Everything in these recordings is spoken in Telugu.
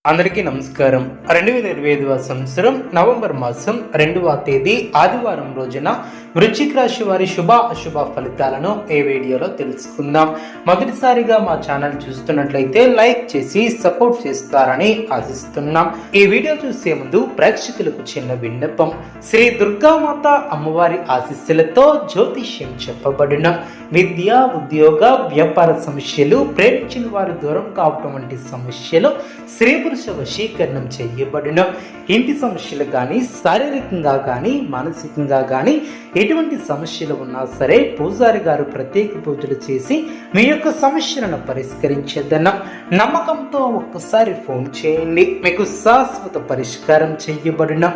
అందరికీ నమస్కారం. 2025 సంవత్సరం నవంబర్ మాసం 2వ తేదీ ఆదివారం రోజున వృశ్చిక రాశి వారి శుభ అశుభ ఫలితాలను ఈ వీడియోలో తెలుసుకుందాం. మొదటిసారిగా మా ఛానల్ చూస్తున్నట్లయితే లైక్ చేసి సపోర్ట్ చేస్తారని ఆశిస్తున్నాం. ఈ వీడియో చూసే ముందు ప్రేక్షకులకు చిన్న విన్నపం. శ్రీ దుర్గామాత అమ్మవారి ఆశీస్సులతో జ్యోతిష్యం చెప్పబడిన విద్య, ఉద్యోగ, వ్యాపార సమస్యలు, ప్రేమించిన వారు దూరం కావటం వంటి సమస్యలు, స్త్రీ పురుష వశీకరణం చేయబడిన ఇంటి సమస్యలు కానీ, శారీరకంగా కానీ, మానసికంగా కానీ ఎటువంటి సమస్యలు ఉన్నా సరే పూజారి గారు ప్రత్యేక పూజలు చేసి మీ యొక్క సమస్యలను పరిష్కరించేదన్న నమ్మకంతో ఒక్కసారి ఫోన్ చేయండి. మీకు శాశ్వత పరిష్కారం చేయబడిన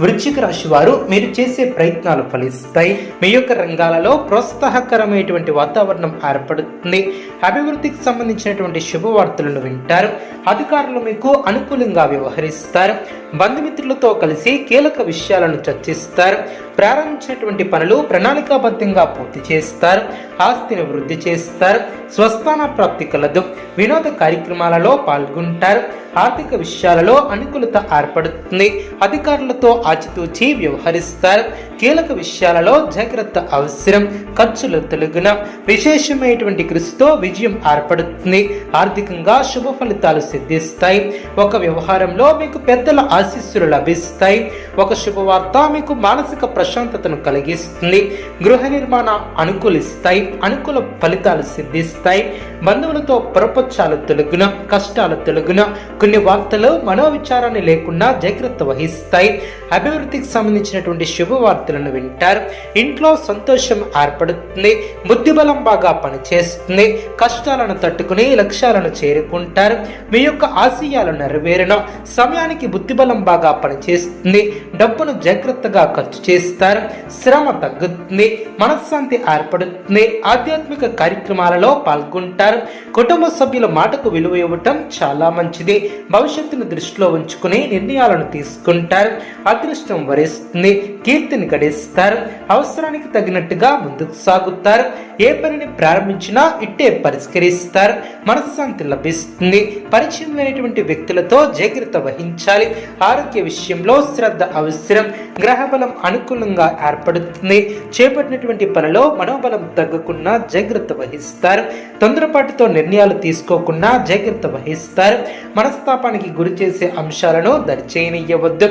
వృశ్చిక రాశి వారు మీరు చేసే ప్రయత్నాలు ఫలిస్తాయి. మీ యొక్క రంగాలలో ప్రోత్సాహకరమైనటువంటి వాతావరణం ఏర్పడుతుంది. అభివృద్ధికి సంబంధించినటువంటి శుభవార్తలను వింటారు. అధికారులు మీకు అనుకూలంగా వ్యవహరిస్తారు. బంధుమిత్రులతో కలిసి కీలక విషయాలను చర్చిస్తారు. ప్రారంభించినటువంటి పనులు ప్రణాళికాబద్ధంగా పూర్తి చేస్తారు. ఆస్తిని వృద్ధి చేస్తారు. స్వస్థాన ప్రాప్తి కలదు. వినోద కార్యక్రమాలలో పాల్గొంటారు. ఆర్థిక విషయాలలో అనుకూలత ఏర్పడుతుంది. అధికారులతో ఆచితూచి వ్యవహరిస్తారు. కీలక విషయాలలో జాగ్రత్త అవసరం. ఖర్చులు తొలగున విశేషమైనటువంటి కృషితో విజయం ఏర్పడుతుంది. ఆర్థికంగా శుభ ఫలితాలు సిద్ధిస్తాయి. ఒక వ్యవహారంలో మీకు పెద్దల ఆశీస్సులు లభిస్తాయి. ఒక శుభవార్త మీకు మానసిక ప్రశాంతతను కలిగిస్తుంది. గృహ నిర్మాణ అనుకూలిస్తాయి. అనుకూల ఫలితాలు సిద్ధిస్తాయి. బంధువులతో పొరపచ్చాలు తొలగున కష్టాలు తొలగున కొన్ని వార్తలు మనోవిచారాన్ని లేకుండా జాగ్రత్త వహిస్తాయి. అభివృద్ధికి సంబంధించినటువంటి శుభవార్తలను వింటారు. ఇంట్లో సంతోషం ఏర్పడుతుంది. బుద్ధిబలం బాగా పనిచేస్తుంది. కష్టాలను తట్టుకుని లక్ష్యాలను చేరుకుంటారు. మీ యొక్క ఆశయాలు నెరవేరణ సమయానికి బుద్ధిబలం బాగా పనిచేస్తుంది. డబ్బును జాగ్రత్తగా ఖర్చు చేస్తారు. శ్రమ తగ్గుతుంది. మనశ్శాంతి ఏర్పడుతుంది. ఆధ్యాత్మిక కార్యక్రమాలలో పాల్గొంటారు. కుటుంబ సభ్యుల మాటకు విలువ ఇవ్వటం చాలా మంచిది. భవిష్యత్తును దృష్టిలో ఉంచుకుని నిర్ణయాలను తీసుకుంటారు. అదృష్టం వరిస్తుంది. కీర్తిని గడిస్తారు. అవసరానికి తగినట్టుగా ముందుకు సాగుతారు. ఏ పనిని ప్రారంభించినా ఇట్టే పరిష్కరిస్తారు. మనశ్శాంతి లభిస్తుంది. పరిచయమైనటువంటి వ్యక్తులతో జాగ్రత్త వహించాలి. ఆరోగ్య విషయంలో శ్రద్ధ అవసరం. గ్రహబలం అనుకూలంగా ఏర్పడుతుంది. చేపట్టినటువంటి పనిలో మనోబలం తగ్గకుండా జాగ్రత్త వహిస్తారు. తొందరపాటుతో నిర్ణయాలు తీసుకోకుండా జాగ్రత్త వహిస్తారు. మనస్తాపానికి గురి చేసే అంశాలను దరిచేయనివ్వవద్దు.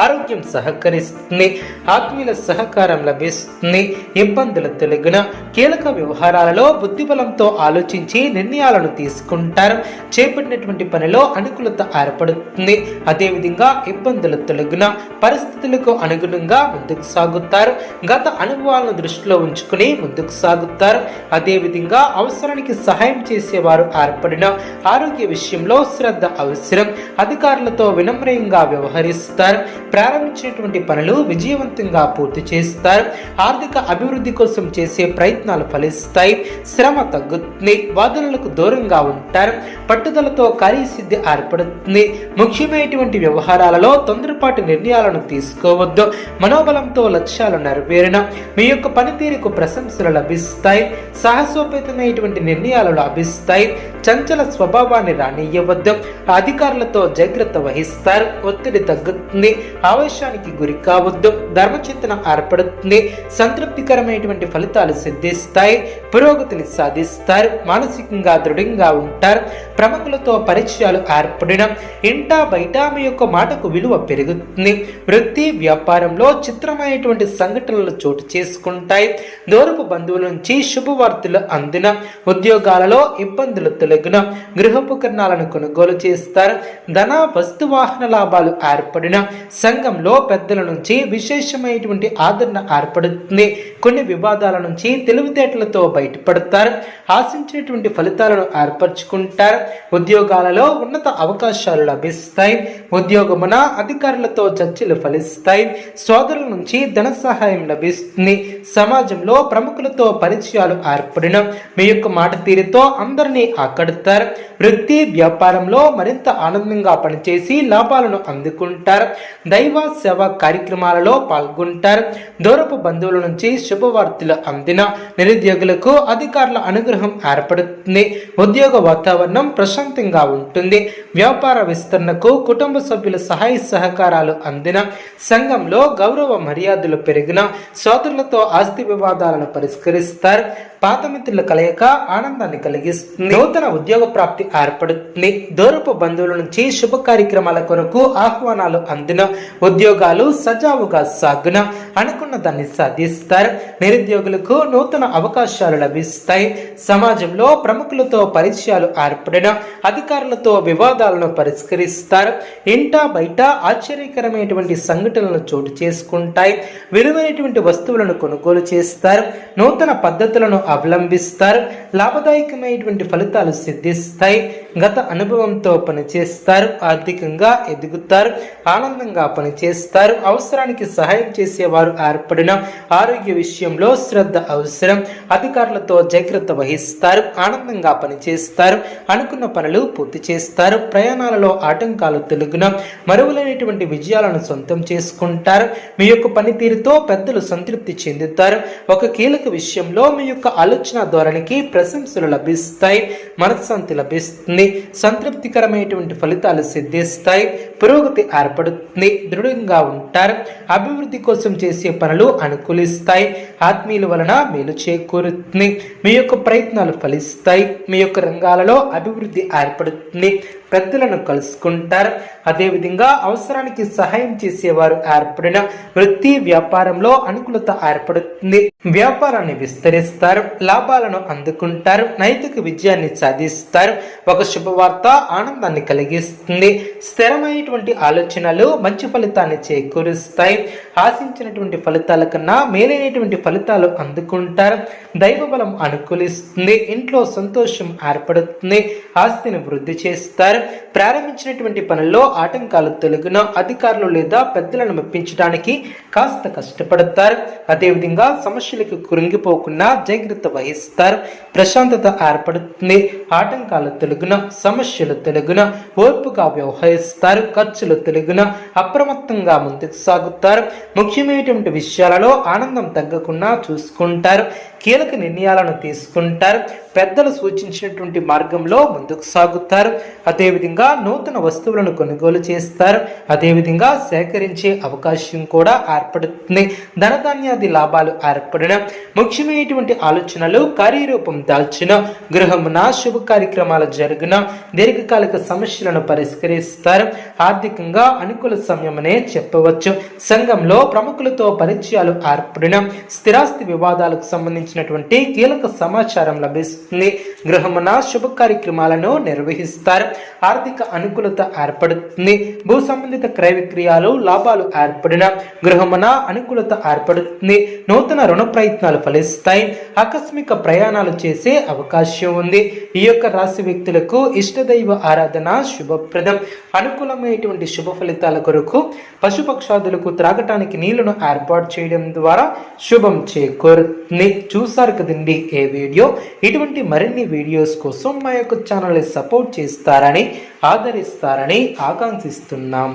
ఆరోగ్యం సహకరిస్తుంది. ఆత్మీయుల సహకారం లభిస్తుంది. ఇబ్బందుల తొలగిన కీలక వ్యవహారాలలో బుద్ధిబలంతో ఆలోచించి నిర్ణయాలను తీసుకుంటారు. చేపట్టినటువంటి పనిలో అనుకూలత ఏర్పడుతుంది. అదేవిధంగా ఇబ్బందుల తొలగిన పరిస్థితులకు అనుగుణంగా ముందుకు సాగుతారు. గత అనుభవాలను దృష్టిలో ఉంచుకుని ముందుకు సాగుతారు. అదేవిధంగా అవసరానికి సహాయం చేసేవారు ఏర్పడిన ఆరోగ్య విషయంలో శ్రద్ధ అవసరం. అధికారులతో వినమ్రంగా వ్యవహరిస్తారు. ప్రారంభించినటువంటి పనులు విజయవంతంగా పూర్తి చేస్తారు. ఆర్థిక అభివృద్ధి కోసం చేసే ప్రయత్నాలు ఫలిస్తాయి. శ్రమ తగ్గుతుంది. వాదనలకు దూరంగా ఉంటారు. పట్టుదలతో కార్యసిద్ధి ఏర్పడుతుంది. ముఖ్యమైనటువంటి వ్యవహారాలలో తొందరపాటు నిర్ణయాలను తీసుకోవద్దు. మనోబలంతో లక్ష్యాలు నెరవేరిన మీ యొక్క పనితీరుకు ప్రశంసలు లభిస్తాయి. సాహసోపేతమైనటువంటి నిర్ణయాలు లభిస్తాయి. చంచల స్వభావాన్ని రానియ్యవద్దు. అధికారులతో జాగ్రత్త వహిస్తారు. ఒత్తిడి తగ్గుతుంది. ఆవేశానికి గురి కావద్దు. ధర్మచింతన ఏర్పడుతుంది. సంతృప్తికరమైనటువంటి ఫలితాలు సిద్ధిస్తాయి. పురోగతిని సాధిస్తారు. మానసికంగా దృఢంగా ఉంటారు. ప్రముఖులతో పరిచయాలు ఏర్పడిన ఇంటా బయట మీ యొక్క మాటకు విలువ పెరుగుతుంది. వృత్తి వ్యాపారంలో చిత్రమైనటువంటి సంఘటనలు చోటు చేసుకుంటాయి. దూరపు బంధువుల నుంచి శుభవార్తలు అందిన ఉద్యోగాలలో ఇబ్బందులు తొలగిన గృహోపకరణాలను కొనుగోలు చేస్తారు. ధన వస్తు వాహన లాభాలు ఏర్పడిన సంఘంలో పెద్దల నుంచి విశేషమైనటువంటి ఆదరణ ఏర్పడుతుంది. కొన్ని వివాదాల నుంచి తెలివితేటలతో బయటపడతారు. ఆశించినటువంటి ఫలితాలను ఏర్పరచుకుంటారు. ఉద్యోగాలలో ఉన్నత అవకాశాలు లభిస్తాయి. ఉద్యోగమున అధికారులతో చర్చలు ఫలిస్తాయి. సోదరుల నుంచి ధన సహాయం లభిస్తుంది. సమాజంలో ప్రముఖులతో పరిచయాలు ఏర్పడిన మీ యొక్క మాట తీరుతో అందరినీ ఆకడతారు. వృత్తి వ్యాపారంలో మరింత ఆనందంగా పనిచేసి లాభాలను అందుకుంటారు. దైవ సేవా కార్యక్రమాలలో పాల్గొంటారు. దూరపు బంధువుల నుంచి శుభవార్తలు అందిన నిరుద్యోగులకు అధికారుల అనుగ్రహం ఏర్పడుతుంది. ఉద్యోగ వాతావరణం ప్రశాంతంగా ఉంటుంది. వ్యాపార విస్తరణకు కుటుంబ సభ్యుల సహాయ సహకారాలు అందిన, సంఘంలో గౌరవ మర్యాదలు పెరిగిన, సోదరులతో ఆస్తి వివాదాలను పరిష్కరిస్తారు. పాత మిత్రుల కలయిక ఆనందాన్ని కలిగిస్తుంది. నూతన ఉద్యోగ ప్రాప్తి ఏర్పడుతుంది. దూరపు బంధువుల నుంచి శుభ కార్యక్రమాల కొరకు ఆహ్వానాలు అందిన, ఉద్యోగాలు సజావుగా సాగున, అనుకున్న దాన్ని సాధిస్తారు. నిరుద్యోగులకు నూతన అవకాశాలు లభిస్తాయి. సమాజంలో ప్రముఖులతో పరిచయాలు ఏర్పడిన, అధికారులతో వివాదాలను పరిష్కరిస్తారు. ఇంటా బయట ఆశ్చర్యకరమైనటువంటి సంఘటనలు చోటు చేసుకుంటాయి. విలువైనటువంటి వస్తువులను కొనుగోలు చేస్తారు. నూతన పద్ధతులను అవలంబిస్తారు. లాభదాయకమైనటువంటి ఫలితాలు సిద్ధిస్తాయి. గత అనుభవంతో పనిచేస్తారు. ఆర్థికంగా ఎదుగుతారు. ఆనందంగా పనిచేస్తారు. అవసరానికి సహాయం చేసేవారు ఏర్పడిన, ఆరోగ్య విషయంలో శ్రద్ధ అవసరం. అధికారులతో జాగ్రత్త వహిస్తారు. ఆనందంగా పనిచేస్తారు. అనుకున్న పనులు పూర్తి చేస్తారు. ప్రయాణాలలో ఆటంకాలు తొలగిన, మరువలేనటువంటి విజయాలను సొంతం చేసుకుంటారు. మీ యొక్క పనితీరుతో పెద్దలు సంతృప్తి చెందుతారు. ఒక కీలక విషయంలో మీ యొక్క ఆలోచన ధోరణికి ప్రశంసలు లభిస్తాయి. మనశ్శాంతి లభిస్తుంది. సంతృప్తికరమైనటువంటి ఫలితాలు సిద్ధిస్తాయి. పురోగతి ఏర్పడుతుంది. దృఢంగా ఉంటారు. అభివృద్ధి కోసం చేసే పనులు అనుకూలిస్తాయి. ఆత్మీయుల వలన మేలు చేకూరుతుంది. మీ యొక్క ప్రయత్నాలు ఫలిస్తాయి. మీ యొక్క రంగాలలో అభివృద్ధి ఏర్పడుతుంది. పెద్దలను కలుసుకుంటారు. అదేవిధంగా అవసరానికి సహాయం చేసేవారు ఏర్పడిన, వృత్తి వ్యాపారంలో అనుకూలత ఏర్పడుతుంది. వ్యాపారాన్ని విస్తరిస్తారు. లాభాలను అందుకుంటారు. నైతిక విజయాన్ని సాధిస్తారు. ఒక శుభవార్త ఆనందాన్ని కలిగిస్తుంది. స్థిరమైనటువంటి ఆలోచనలు మంచి ఫలితాన్ని చేకూరుస్తాయి. ఆశించినటువంటి ఫలితాల కన్నా మేలైనటువంటి ఫలితాలు అందుకుంటారు. దైవ బలం అనుకూలిస్తుంది. ఇంట్లో సంతోషం ఏర్పడుతుంది. ఆస్తిని వృద్ధి చేస్తారు. ప్రారంభించినటువంటి పనుల్లో ఆటంకాలు తొలగిన, అధికారులు లేదా పెద్దలను మెప్పించడానికి కాస్త కష్టపడతారు. అదేవిధంగా సమస్యలకు కృంగిపోకుండా జాగ్రత్త వహిస్తారు. ప్రశాంతత ఏర్పడుతుంది. ఆటంకాలు తొలగిన, సమస్యలు తొలగిన, ఓర్పుగా వ్యవహరిస్తారు. ఖర్చులు తొలగిన, అప్రమత్తంగా ముందుకు సాగుతారు. ముఖ్యమైనటువంటి విషయాలలో ఆనందం తగ్గకుండా చూసుకుంటారు. కీలక నిర్ణయాలను తీసుకుంటారు. పెద్దలు సూచించినటువంటి మార్గంలో ముందుకు సాగుతారు. అదేవిధంగా నూతన వస్తువులను కొనుగోలు చేస్తారు. అదేవిధంగా సేకరించే అవకాశం కూడా ఏర్పడుతుంది. ధనధాన్యాది లాభాలు ఏర్పడిన, ముఖ్యమైనటువంటి ఆలోచనలు కార్యరూపం దాల్చిన, గృహమున శుభ కార్యక్రమాలు జరిగిన, దీర్ఘకాలిక సమస్యలను పరిష్కరిస్తారు. ఆర్థికంగా అనుకూల సమయమనే చెప్పవచ్చు. సంఘంలో ప్రముఖులతో పరిచయాలు ఏర్పడిన, స్థిరాస్తి వివాదాలకు సంబంధించినటువంటి కీలక సమాచారం లభిస్తుంది. గృహమున శుభ కార్యక్రమాలను నిర్వహిస్తారు. ఆర్థిక అనుకూలత ఏర్పడుతుంది. భూ సంబంధిత క్రయ విక్రయాలు లాభాలు ఏర్పడిన, గృహమున అనుకూలత ఏర్పడుతుంది. నూతన రుణ ప్రయత్నాలు ఫలిస్తాయి. ఆకస్మిక ప్రయాణాలు చేసే అవకాశం ఉంది. ఈ యొక్క రాశి వ్యక్తులకు ఇష్టదైవ ఆరాధన శుభప్రదం. అనుకూలమైనటువంటి శుభ ఫలితాల కొరకు పశుపక్షాదులకు త్రాగటానికి నీళ్లను ఏర్పాటు చేయడం ద్వారా శుభం చేకూరుతుంది. చూసారు కదండి ఏ వీడియో. ఇటువంటి మరిన్ని వీడియోస్ కోసం మా యొక్క ఛానల్ని సపోర్ట్ చేస్తారని, ఆదరిస్తారని ఆకాంక్షిస్తున్నాం.